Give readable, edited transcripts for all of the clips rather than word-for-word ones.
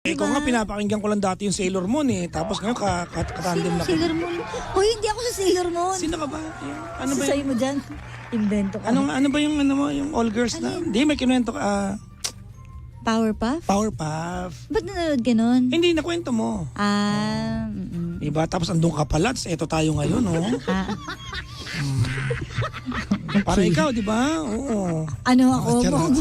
Ikaw nga, pinapakinggan ko lang dati yung Sailor Moon eh. Tapos ngayon, katandem na ko. Sailor Moon? Hoy, hindi ako sa Sailor Moon. Sino ka ba? Ano ba Sasay yung... mo dyan. Invento ka. Ano ba yung, yung all girls na? Hindi, may kinuwento ka. Powerpuff? Powerpuff. Ba't nanonood ka nun? Hindi, nakwento mo. Diba? Tapos andun ka pala, tapos eto tayo ngayon, oh. Para ikaw, di ba? Oo. Ano ako? Charot.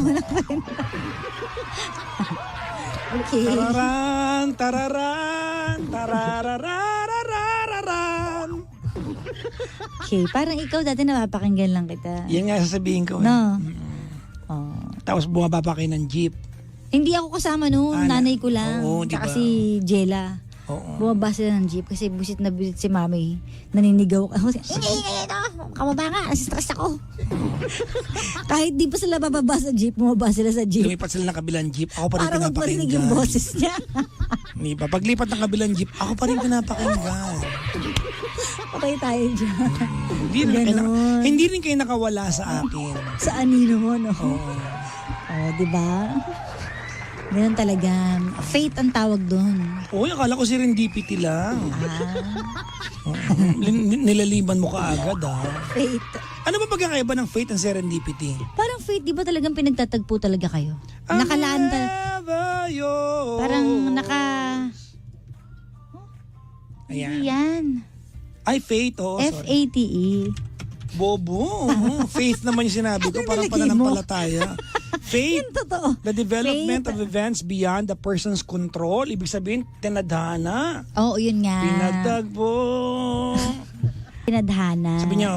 Okay. Tararan, tararan, tarararararararan. Okay, parang ikaw dati napapakinggan lang kita. Yan nga sasabihin ko. No? Oh. Tapos bumaba pa kayo ng jeep. Hindi ako kasama noon, nanay ko lang. Oo, Tsaka diba? si Jella. Oo. Bumaba sila ng jeep kasi busit na busit si mami. Naninigaw ako. Kababa nga, stress ako. Kahit di pa sila bababa sa jeep, bumaba sila sa jeep. Lumipat sila ng kabilang jeep. Ako pa rin Para magparinig pinapakinggan. yung boses niya. Diba? Paglipat ng kabilang jeep, ako pa rin pinapakinggan. Patay tayo dyan. Hindi rin kayo nakawala sa akin. Sa anino mo, no? Oo. Oh, diba? Ganun talaga. Fate ang tawag doon. Uy, akala ko serendipity lang. Nilaliban mo ka agad, ha? Fate. Ano ba pagkakaiba ng fate and serendipity? Parang fate, di ba talagang pinagtatagpo talaga kayo? Nakalaan Parang Ayan. Yan. Ay, fate, oh. Sorry. F-A-T-E. Bobo. Faith naman yung sinabi ko. Ano Parang nilagay mo? pananampalataya. Faith. Yan totoo. The development Faith. of events beyond the person's control. Ibig sabihin, tinadhana. Oo, yun nga. Pinagtagpo. Pinadhana. Sabi niya,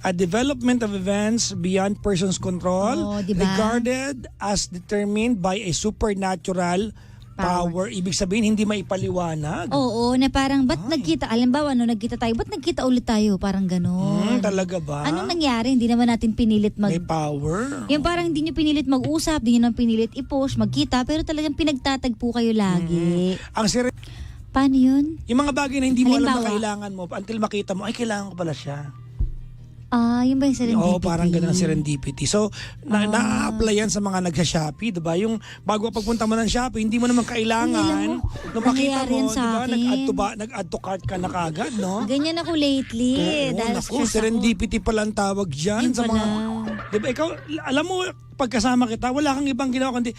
a development of events beyond person's control, Oo, diba? regarded as determined by a supernatural power. Ibig sabihin, hindi maipaliwanag. Oo, na parang, ba't nagkita, alimbawa, nagkita tayo, ba't nagkita ulit tayo? Parang gano'n. Talaga ba? Anong nangyari? Hindi naman natin pinilit May power? Yung parang hindi nyo pinilit mag-usap, hindi nyo nang pinilit i-post, magkita, pero talagang pinagtatagpo kayo lagi. Ang Paano yun? yung mga bagay na hindi mo alam na Halimbawa? kailangan mo, until makita mo, ay, kailangan ko pala siya. Yun ba yung serendipity? Oo, parang ganun ang serendipity. So, na-apply yan sa mga nagsa-Shopee, diba? Yung bago pagpunta mo ng Shopee, hindi mo naman kailangan. Nung makita nangyayari mo, yan sa diba? akin. Nag-add to cart ka na kagad, no? Ganyan ako lately. Dahil Naku, stress serendipity pala ang tawag dyan. Yun Sa mga, pala. diba, ikaw, alam mo, pagkasama kita, wala kang ibang ginawa, kundi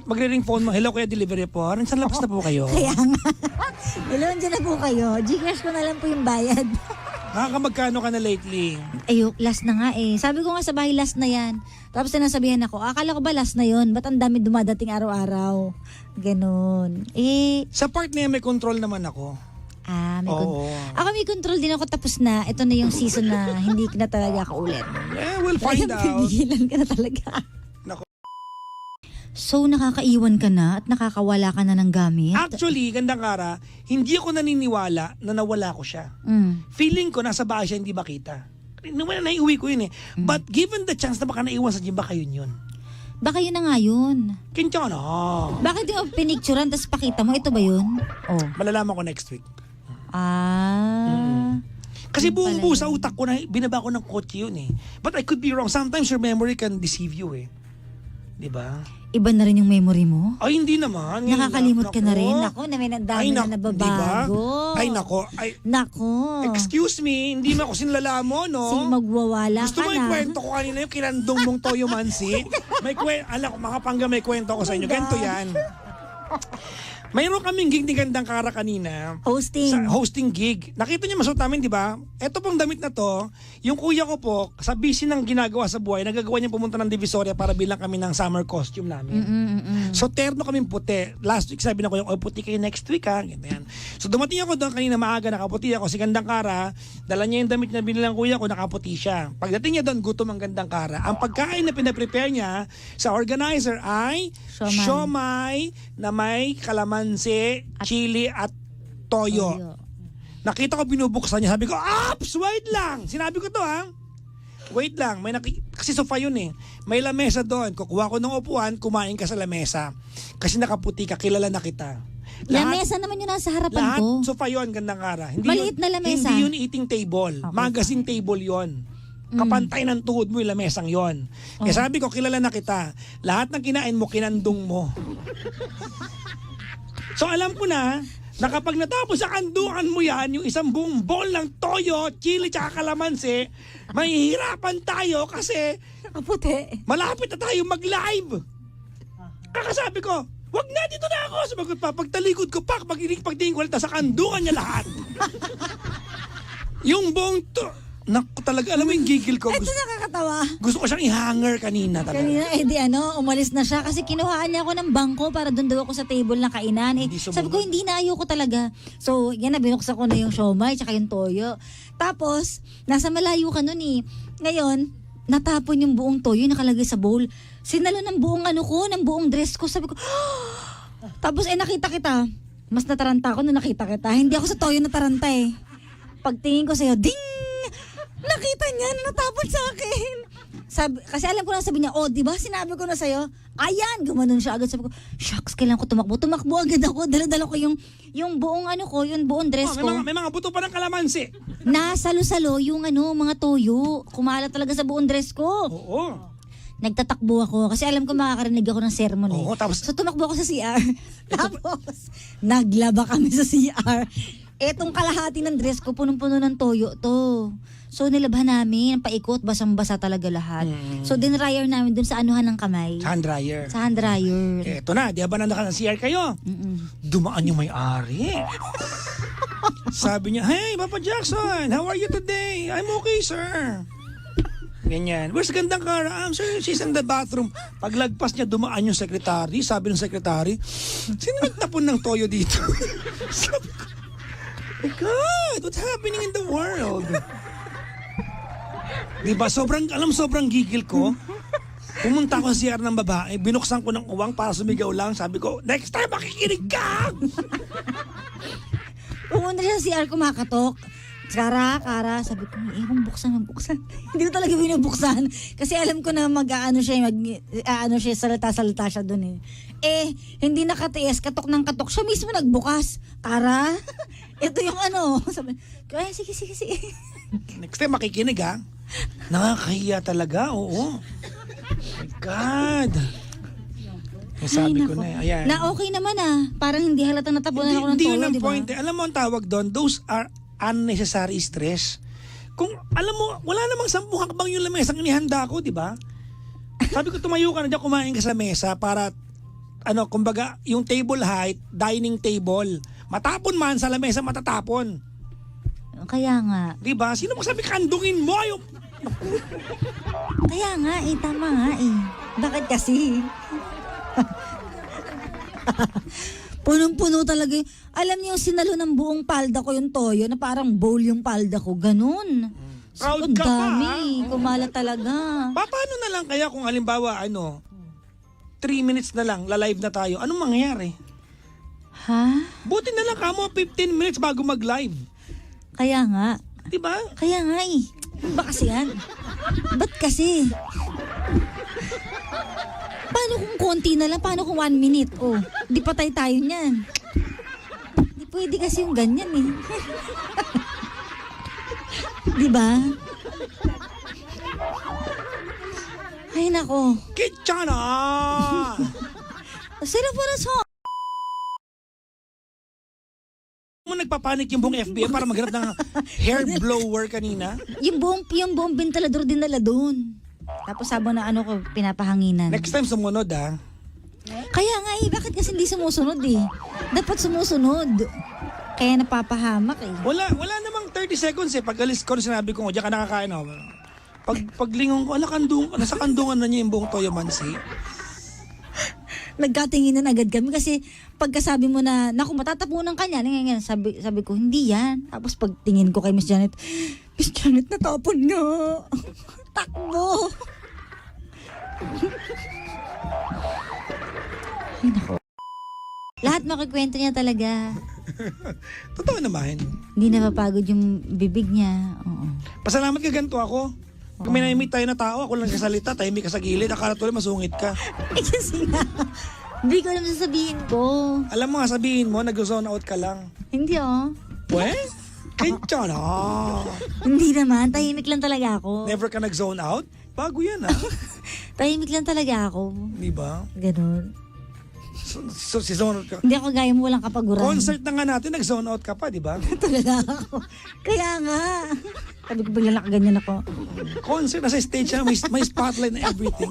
magre-ring phone mo, hello kuya, delivery po. Saan labas na po kayo? Kaya nga. Hello, andyan na po kayo. Gcash ko na lang po yung bayad. Magkano ka na lately? Last na nga eh. Sabi ko nga sa bahay, last na yan. Tapos sinasabihan ako, akala ko ba last na yun? Ba't ang dami dumadating araw-araw? Ganon. Sa part na yan, may control naman ako. May ako may control din ako, tapos na. Ito na yung season na hindi na talaga ako ulit. We'll find out. Pigilan ka na talaga. Naku. So, nakakaiwan ka na at nakakawala ka na ng gamit? Actually, gandang Kara, hindi ako naniniwala na nawala ko siya. Feeling ko nasa bahay siya, hindi makita. Naiuwi ko yun eh. But given the chance na baka naiwan sa gym, baka yun yun. Baka yun na nga yun. Kintiyan na. Bakit yung pinicturean tapos pakita mo, ito ba yun? Malalaman ko next week. Kasi buong buo sa utak ko na binaba ko ng kotse yun eh. But I could be wrong. Sometimes your memory can deceive you eh. Diba? Iba na rin yung memory mo? Ay, hindi naman. Nakakalimot ka na rin? Nako, na may nandami na nababago. Diba? Ay, nako. Nako. Excuse me, hindi mo ako sinlala mo, no? Sige, magwawala Gusto ka mo na. ikwento ko kanina yung kinandong mong toyo mansi? Alam ko, mga pangga may kwento ko sa inyo. Ganito yan. Mayroon kaming gig ni Gandang Kara kanina. Hosting gig. Nakita niyo masuot namin, di ba? Ito pong damit na to, yung kuya ko po, sa busy ng ginagawa sa buhay, nagagawa niya pumunta ng Divisoria para bilang kami ng summer costume namin. So terno kaming puti. Last week sabi na ko, puti kayo next week ha. Ganyan. So dumating ako doon kanina maaga, nakaputi ako. Si Gandang Kara, dala niya yung damit na binili ng kuya ko, nakaputi siya. Pagdating niya doon, gutom ang Gandang Kara. Ang pagkain na pinaprepare niya sa organizer ay siomai na may kalamansi, chili at toyo. Nakita ko binubuksan niya. Sabi ko, "Ops! Wait lang!" Sinabi ko to ha. Wait lang. Kasi sofa yun eh. May lamesa doon. Kukuha ko ng upuan, kumain ka sa lamesa. Kasi nakaputi ka, kilala na kita. Lamesa naman yun nasa harapan lahat, ko. Sofa yun, Gandang Kara. Maliit na lamesa. Hindi yun eating table. Okay. Magazine table yun. Kapantay ng tuhod mo yung lamesang yon. Kaya sabi ko, kilala na kita. Lahat ng kinain mo, kinandong mo. So alam ko na kapag natapos sa kandukan mo yan, yung isang buong bowl ng toyo, chili, tsaka kalamansi, mahihirapan tayo kasi Kaputi. malapit na tayo mag-live. Kakasabi ko, wag na, dito na ako. Sumagot pa, pagtalikod ko pa, pagtingin ko ulit, sa kandukan niya lahat. Yung buong naku talaga, alam mo yung gigil ko. Ito nakakatawa. Gusto ko siyang i-hanger kanina talaga. Kanina, umalis na siya kasi kinuhaan niya ako ng bangko para doon daw ako sa table na kainan. Hindi Sabi ko, hindi na, ayoko talaga. So, yan na, binuksan ko na yung siomay tsaka yung toyo. Tapos, nasa malayo ka nun eh. Ngayon, natapon yung buong toyo, nakalagay sa bowl. Sinalo ng buong ng buong dress ko. Sabi ko, tapos nakita kita. Mas nataranta ako nung nakita kita. Hindi ako sa toyo nataranta eh. Pagtingin ko sa'yo, ding! Nakita niya na natapon sa akin. Kasi alam ko na sabi niya, di ba sinabi ko na sa'yo? Ayan, gumanon siya agad. Sabi ko, shucks, kailangan ko tumakbo. Tumakbo agad ako. Dala-dala ko yung buong yung buong dress ko. May mga buto pa ng kalamansi. Nasalo-salo yung mga toyo. Kumalat talaga sa buong dress ko. Oo. Nagtatakbo ako kasi alam ko makakarinig ako ng sermon eh. Oo, tapos So tumakbo ako sa CR. Tapos naglaba kami sa CR. Etong kalahati ng dress ko punong-puno ng toyo to. So nilabhan namin, paikot, basang-basa talaga lahat. So dinryer namin dun sa anuhan ng kamay. hand dryer. Sa hand dryer. Eto na, di ba nanda ka ng CR kayo? Dumaan yung may-ari. Sabi niya, hey, Papa Jackson, how are you today? I'm okay, sir. Ganyan. Where's gandang Cara? Sir, she's in the bathroom. Paglagpas niya, dumaan yung sekretary. Sabi ng sekretary, sino nagtapon ng toyo dito? Sabi ko, my God, what's happening in the world? Diba, sobrang gigil ko. Pumunta ako sa CR ng babae, binuksan ko ng uwang para sumigaw lang. Sabi ko, next time makikinig ka! Pumunta siya sa CR, kumakatok. Kara, sabi ko, buksan. Hindi ko talaga binubuksan. Kasi alam ko na siya, salita-salita siya dun eh. Hindi nakatiis, katok ng katok. Siya mismo nagbukas. Kara, ito yung Sabi ko, sige. Next time makikinig ha. Nakakahiya talaga, oo. My God. Sabi ko na, ayan. Na okay naman parang hindi halatang natapunan ako ng Hindi toyo, yun ang diba? point. Alam mo ang tawag doon, those are unnecessary stress. Kung alam mo, wala namang 10 hakbang yung lamesang inihanda ko, di ba? Sabi ko, tumayo ka na dyan, kumain ka sa mesa para, kumbaga, yung table height, dining table, matapon man sa lamesa, matatapon. Kaya nga. Di ba? Sino magsabi, kandungin mo yung... Kaya nga tama nga Bakit kasi? Punong-puno talaga alam niyo yung sinalo ng buong palda ko yung toyo na parang bowl yung palda ko. Ganun. Proud Ang ka pa, dami. Kumalat talaga. Paano na lang kaya kung halimbawa, 3 minutes na lang, live na tayo, anong mangyayari? Ha? Buti na lang kamo 15 minutes bago mag-live. Kaya nga. Diba? Kaya nga Ba kasi yan? Ba't kasi? Paano kung konti na lang? Paano kung 1 minute? Di patay tayo niyan. Di pwede kasi yung ganyan Di ba? Ay nako. Kitchana! Sino po na Nagpapanik yung buong FBI para maghanap ng hair blower kanina. Yung buong ventilador din nila doon. Tapos sabon na ko, pinapahanginan. Next time sumunod Kaya nga bakit kasi hindi sumusunod Dapat sumusunod. Kaya napapahamak Wala namang 30 seconds Pag alis ko, sinabi ko, diyan ka nakakain Paglingon ko, nasa kandungan na niya yung buong toyo mansi. Nagkatinginan agad kami kasi pagkasabi mo na, naku, matatapunan ka niya. Sabi ko, hindi yan. Tapos pagtingin ko kay Miss Janet, natapon nga. Takbo. Ay, naku. Lahat makikwento niya talaga. Totoo naman. Hindi napapagod yung bibig niya. Oo. Pasalamat ka ganito ako. Kung may naimit tayo na tao, ako lang kasalita, tahimik ka sa gilid, akala tuloy masungit ka. Kasi nga, hindi ko alam sasabihin ko. Alam mo nga, sabihin mo, nag-zone out ka lang. Hindi Pwes? Kaya na. Hindi naman, tahimik lang talaga ako. Never ka nag-zone out? Bago yan Tahimik lang talaga ako. Di ba? Ganon. Si zone out ka. Hindi ako gaya mo, walang kapaguran. Concert na nga natin, nag-zone out ka pa, di ba? Tulala ako. Kaya nga. Sabi ko bigla nakaganyan ako. Concert, nasa stage siya, may spotlight na everything.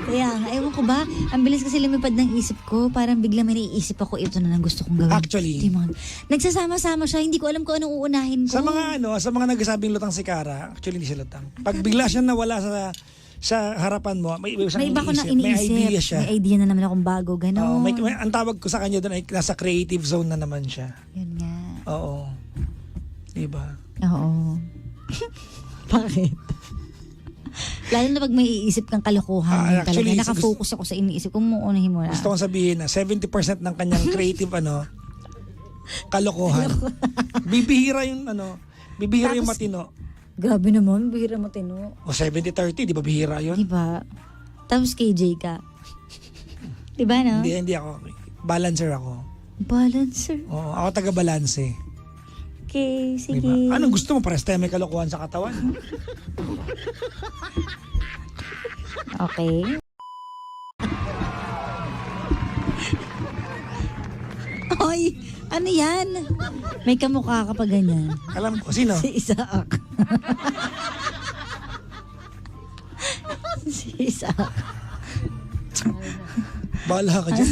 Kaya nga, ewan ko ba, ang bilis kasi lumipad ng isip ko, parang bigla may naiisip ako, ito na lang gusto kong gawin. Actually. Ito yung mga, nagsasama-sama siya, hindi ko alam kung anong uunahin ko. Sa mga nagsasabing lutang si Cara, actually hindi siya lutang. Pag bigla siya nawala sa harapan mo, may iba siyang may iba ko na iniisip, may iniisip. idea siya. May idea na naman akong bago, gano'n. Ang tawag ko sa kanya doon ay nasa creative zone na naman siya. Yun nga. Oo. Diba? Oo. Bakit? Lalo na pag may iisip kang kalokohan, actually, talaga nakafocus ako sa iniisip ko, muunahin mo na. Gusto kong sabihin na 70% ng kanyang creative kalokohan. Bibihira yung bibihira yung Tapos, matino. Grabe naman, bihira mo tino. O 70-30, di ba bihira yun? Diba? Tapos KJ ka. Diba, no? Hindi ako. Balancer ako. Balancer. Oo, ako taga-balanse. Okay, sige. Diba? Anong gusto mo? Pares tayo may kalokohan sa katawan. Okay. Hoy, ano yan? May kamukha ka pa ganyan. Alam ko, sino? Si Isaac. Si Isaac. Bahala ka dyan.